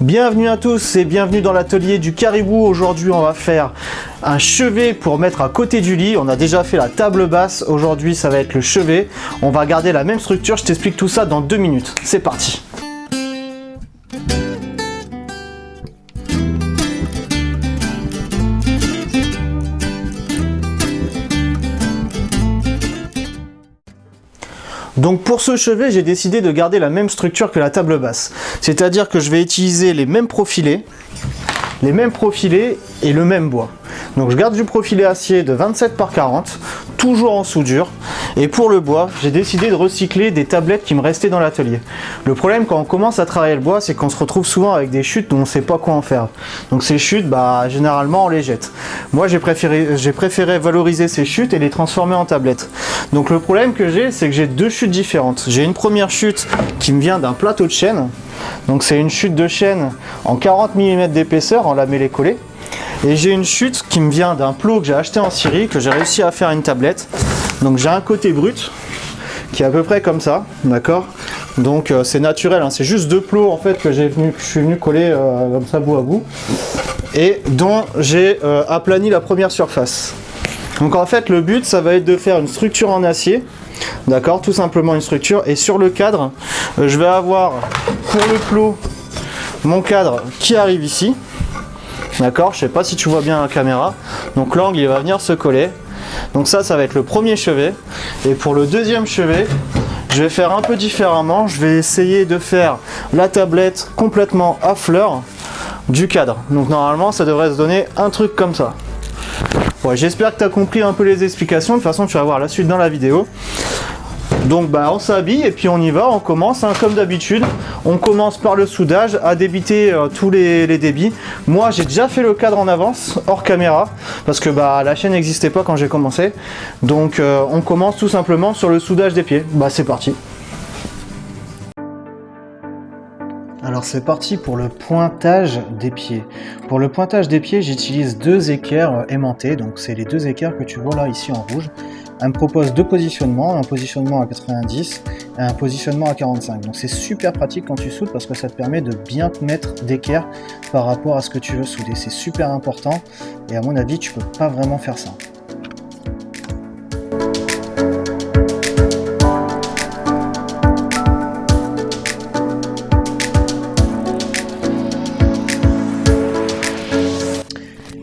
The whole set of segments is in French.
Bienvenue à tous et bienvenue dans l'atelier du Caribou. Aujourd'hui on va faire un chevet pour mettre à côté du lit. On a déjà fait la table basse, aujourd'hui ça va être le chevet. On va garder la même structure, je t'explique tout ça dans 2 minutes. C'est parti. Donc pour ce chevet, j'ai décidé de garder la même structure que la table basse. C'est-à-dire que je vais utiliser les mêmes profilés et le même bois. Donc je garde du profilé acier de 27 par 40, toujours en soudure. Et pour le bois, j'ai décidé de recycler des tablettes qui me restaient dans l'atelier. Le problème quand on commence à travailler le bois, c'est qu'on se retrouve souvent avec des chutes dont on ne sait pas quoi en faire. Donc ces chutes, généralement on les jette. Moi j'ai préféré valoriser ces chutes et les transformer en tablettes. Donc le problème que j'ai, c'est que j'ai 2 chutes différentes. J'ai une première chute qui me vient d'un plateau de chêne. Donc c'est une chute de chêne en 40 mm d'épaisseur en lamellé-collé. Et j'ai une chute qui me vient d'un plot que j'ai acheté en Syrie, que j'ai réussi à faire une tablette. Donc j'ai un côté brut qui est à peu près comme ça, d'accord. Donc c'est naturel, hein, c'est juste 2 plots en fait que je suis venu coller comme ça bout à bout. Et dont j'ai aplani la première surface. Donc en fait le but ça va être de faire une structure en acier. D'accord, tout simplement une structure. Et sur le cadre, je vais avoir pour le plot mon cadre qui arrive ici. D'accord, je sais pas si tu vois bien la caméra. Donc l'angle il va venir se coller. Donc ça va être le premier chevet. Et pour le deuxième chevet, je vais faire un peu différemment. Je vais essayer de faire la tablette complètement à fleur du cadre. Donc normalement ça devrait se donner un truc comme ça. Ouais, j'espère que tu as compris un peu les explications. De toute façon tu vas voir la suite dans la vidéo. Donc on s'habille et puis on y va, on commence comme d'habitude. On commence par le soudage, à débiter tous les débits. Moi j'ai déjà fait le cadre en avance, hors caméra, parce que la chaîne n'existait pas quand j'ai commencé. Donc on commence tout simplement sur le soudage des pieds. C'est parti. Alors c'est parti pour le pointage des pieds. Pour le pointage des pieds, j'utilise 2 équerres aimantées. Donc c'est les 2 équerres que tu vois là ici en rouge. Elle me propose 2 positionnements, un positionnement à 90 et un positionnement à 45. Donc c'est super pratique quand tu soudes parce que ça te permet de bien te mettre d'équerre par rapport à ce que tu veux souder. C'est super important et à mon avis tu peux pas vraiment faire ça.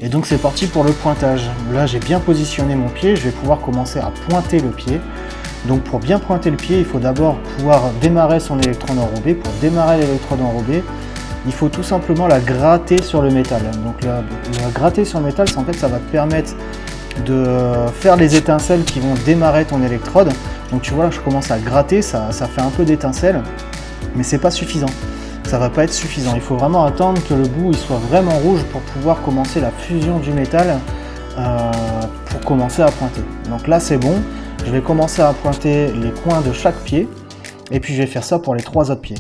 Et donc c'est parti pour le pointage. Là j'ai bien positionné mon pied, je vais pouvoir commencer à pointer le pied. Donc pour bien pointer le pied, il faut d'abord pouvoir démarrer son électrode enrobée. Pour démarrer l'électrode enrobée, il faut tout simplement la gratter sur le métal. Donc la gratter sur le métal, en fait ça va te permettre de faire les étincelles qui vont démarrer ton électrode. Donc tu vois là je commence à gratter, ça fait un peu d'étincelles, mais c'est pas suffisant. Ça va pas être suffisant, il faut vraiment attendre que le bout il soit vraiment rouge pour pouvoir commencer la fusion du métal pour commencer à pointer. Donc là c'est bon, je vais commencer à pointer les coins de chaque pied et puis je vais faire ça pour les 3 autres pieds.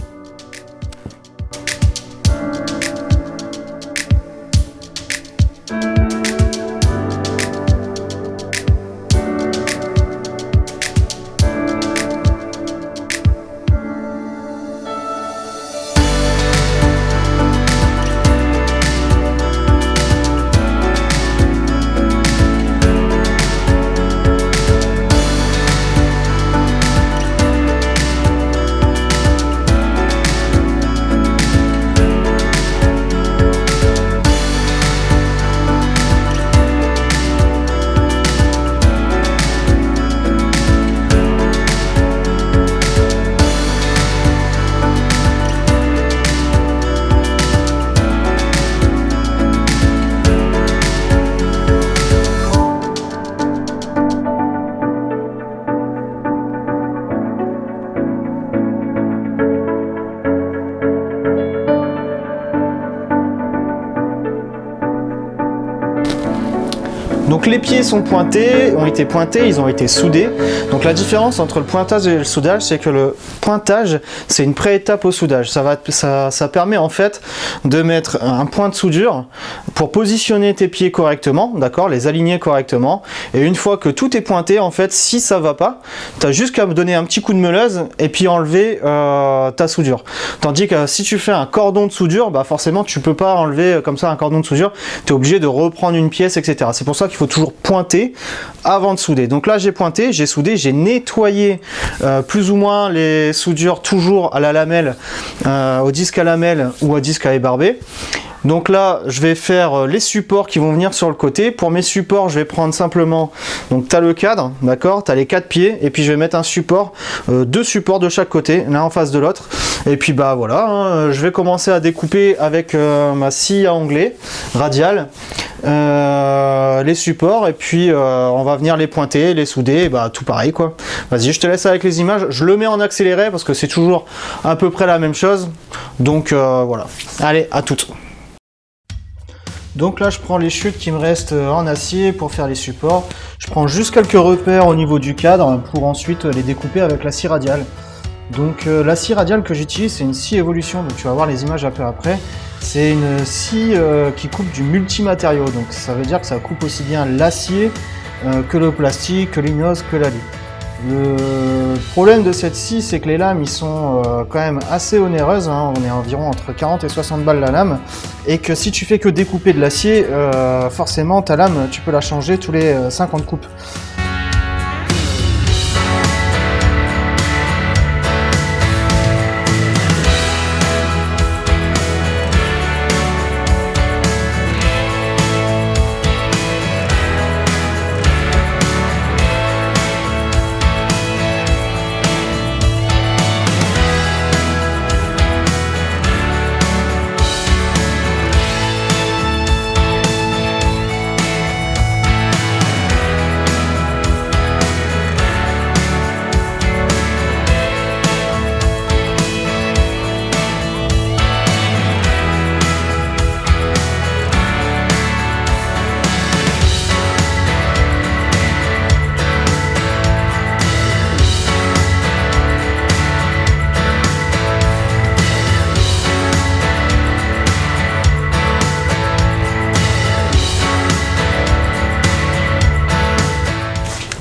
Donc les pieds sont pointés, ont été pointés, ils ont été soudés. Donc la différence entre le pointage et le soudage, c'est que le pointage, c'est une pré-étape au soudage. Ça permet en fait de mettre un point de soudure pour positionner tes pieds correctement, d'accord, les aligner correctement. Et une fois que tout est pointé, en fait, si ça va pas, tu as juste qu'à me donner un petit coup de meuleuse et puis enlever ta soudure. Tandis que si tu fais un cordon de soudure, bah forcément tu peux pas enlever comme ça un cordon de soudure, tu es obligé de reprendre une pièce, etc. C'est pour ça qu'il faut toujours pointer avant de souder. Donc là j'ai pointé, j'ai soudé, j'ai nettoyé plus ou moins les soudures toujours à la lamelle, au disque à lamelle ou au disque à ébarber. Donc là, je vais faire les supports qui vont venir sur le côté. Pour mes supports, je vais prendre simplement, donc tu as le cadre, d'accord, tu as les 4 pieds, et puis je vais mettre un support, 2 supports de chaque côté, l'un en face de l'autre. Et puis bah voilà, hein, je vais commencer à découper avec ma scie à onglet radiale les supports, et puis on va venir les pointer, les souder, et bah tout pareil quoi. Vas-y, je te laisse avec les images. Je le mets en accéléré parce que c'est toujours à peu près la même chose. Donc voilà. Allez, à toutes. Donc là, je prends les chutes qui me restent en acier pour faire les supports. Je prends juste quelques repères au niveau du cadre pour ensuite les découper avec la scie radiale. Donc la scie radiale que j'utilise, c'est une scie Evolution, donc tu vas voir les images un peu après. C'est une scie qui coupe du multimatériau, donc ça veut dire que ça coupe aussi bien l'acier que le plastique, que l'ignos, que l'alu. Le problème de cette scie, c'est que les lames ils sont quand même assez onéreuses, hein. On est environ entre 40 et 60 balles la lame, et que si tu fais que découper de l'acier, forcément ta lame tu peux la changer tous les 50 coupes.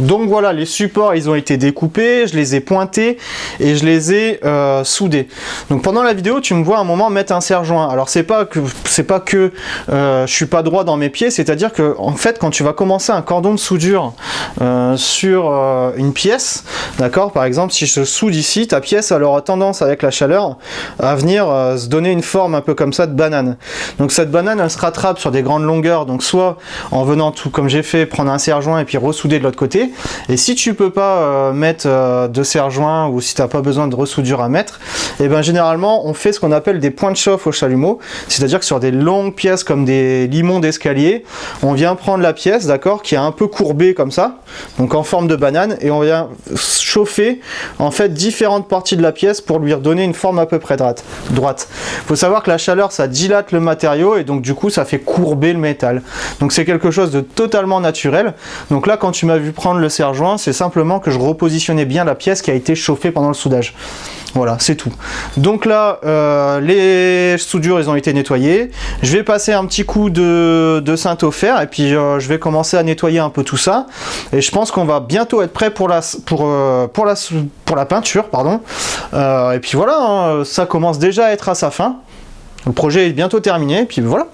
Donc voilà, les supports ils ont été découpés, je les ai pointés et je les ai soudés. Donc pendant la vidéo, tu me vois à un moment mettre un serre-joint. Alors c'est pas que je suis pas droit dans mes pieds, c'est-à-dire que en fait quand tu vas commencer un cordon de soudure sur une pièce, d'accord, par exemple si je soude ici, ta pièce elle aura tendance avec la chaleur à venir se donner une forme un peu comme ça de banane. Donc cette banane elle se rattrape sur des grandes longueurs, donc soit en venant tout comme j'ai fait prendre un serre-joint et puis ressouder de l'autre côté. Et si tu peux pas mettre de serre-joint ou si tu n'as pas besoin de ressoudure à mettre, et ben généralement on fait ce qu'on appelle des points de chauffe au chalumeau, c'est-à-dire que sur des longues pièces comme des limons d'escalier, on vient prendre la pièce, d'accord, qui est un peu courbée comme ça, donc en forme de banane, et on vient chauffer en fait différentes parties de la pièce pour lui redonner une forme à peu près droite. Faut savoir que la chaleur ça dilate le matériau et donc du coup ça fait courber le métal. Donc c'est quelque chose de totalement naturel. Donc là quand tu m'as vu prendre le serre-joint, c'est simplement que je repositionnais bien la pièce qui a été chauffée pendant le soudage. Voilà, c'est tout. Donc là, les soudures, ils ont été nettoyées. Je vais passer un petit coup de ceinte au fer et puis je vais commencer à nettoyer un peu tout ça. Et je pense qu'on va bientôt être prêt pour la peinture, pardon. Et puis voilà, hein, ça commence déjà à être à sa fin. Le projet est bientôt terminé. Et puis voilà.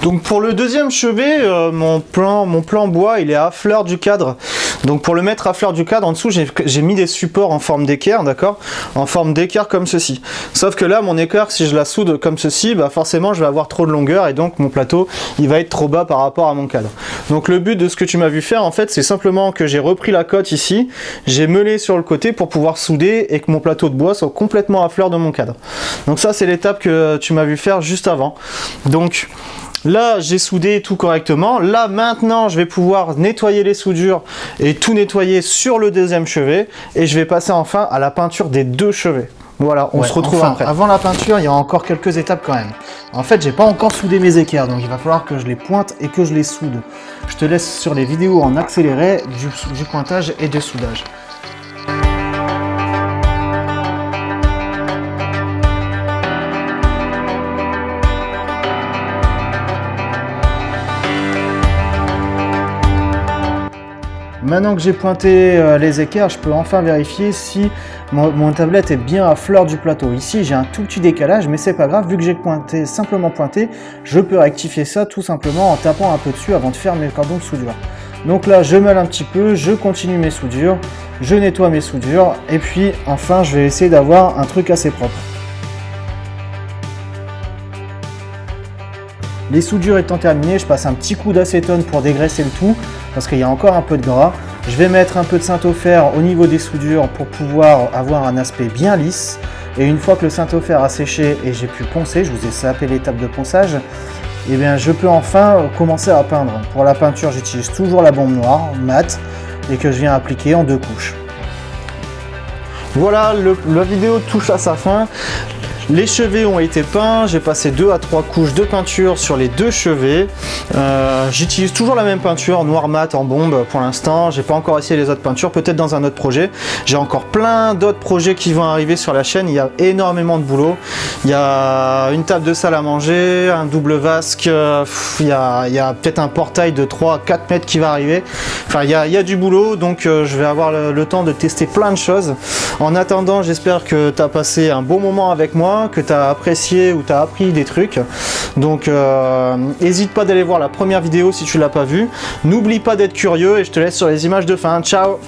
Donc pour le deuxième chevet, mon plan bois il est à fleur du cadre. Donc pour le mettre à fleur du cadre, en dessous j'ai mis des supports en forme d'équerre, d'accord, en forme d'équerre comme ceci. Sauf que là mon équerre, si je la soude comme ceci, bah forcément je vais avoir trop de longueur et donc mon plateau il va être trop bas par rapport à mon cadre. Donc le but de ce que tu m'as vu faire en fait, c'est simplement que j'ai repris la cote ici, j'ai meulé sur le côté pour pouvoir souder et que mon plateau de bois soit complètement à fleur de mon cadre. Donc ça c'est l'étape que tu m'as vu faire juste avant. Donc là, j'ai soudé tout correctement. Là, maintenant, je vais pouvoir nettoyer les soudures et tout nettoyer sur le deuxième chevet. Et je vais passer enfin à la peinture des deux chevets. Voilà, on se retrouve après. Avant la peinture, il y a encore quelques étapes quand même. En fait, j'ai pas encore soudé mes équerres, donc il va falloir que je les pointe et que je les soude. Je te laisse sur les vidéos en accéléré du pointage et du soudage. Maintenant que j'ai pointé les équerres, je peux enfin vérifier si mon tablette est bien à fleur du plateau. Ici, j'ai un tout petit décalage, mais c'est pas grave, vu que j'ai simplement pointé, je peux rectifier ça tout simplement en tapant un peu dessus avant de faire mes cordons de soudure. Donc là, je mêle un petit peu, je continue mes soudures, je nettoie mes soudures, et puis enfin, je vais essayer d'avoir un truc assez propre. Les soudures étant terminées, je passe un petit coup d'acétone pour dégraisser le tout, parce qu'il y a encore un peu de gras. Je vais mettre un peu de saintofer au niveau des soudures pour pouvoir avoir un aspect bien lisse. Et une fois que le saintofer a séché et j'ai pu poncer, je vous ai sapé l'étape de ponçage, et bien je peux enfin commencer à peindre. Pour la peinture, j'utilise toujours la bombe noire, mat, et que je viens appliquer en 2 couches. Voilà, la vidéo touche à sa fin. Les chevets ont été peints, j'ai passé 2 à 3 couches de peinture sur les 2 chevets. J'utilise toujours la même peinture, noir mat en bombe pour l'instant. J'ai pas encore essayé les autres peintures, peut-être dans un autre projet. J'ai encore plein d'autres projets qui vont arriver sur la chaîne, il y a énormément de boulot. Il y a une table de salle à manger, un double vasque, il y a peut-être un portail de 3 à 4 mètres qui va arriver. Enfin, il y a du boulot, donc je vais avoir le temps de tester plein de choses. En attendant, j'espère que tu as passé un bon moment avec moi, que tu as apprécié ou tu as appris des trucs. Donc n'hésite pas d'aller voir la première vidéo si tu l'as pas vue. N'oublie pas d'être curieux et je te laisse sur les images de fin. Ciao!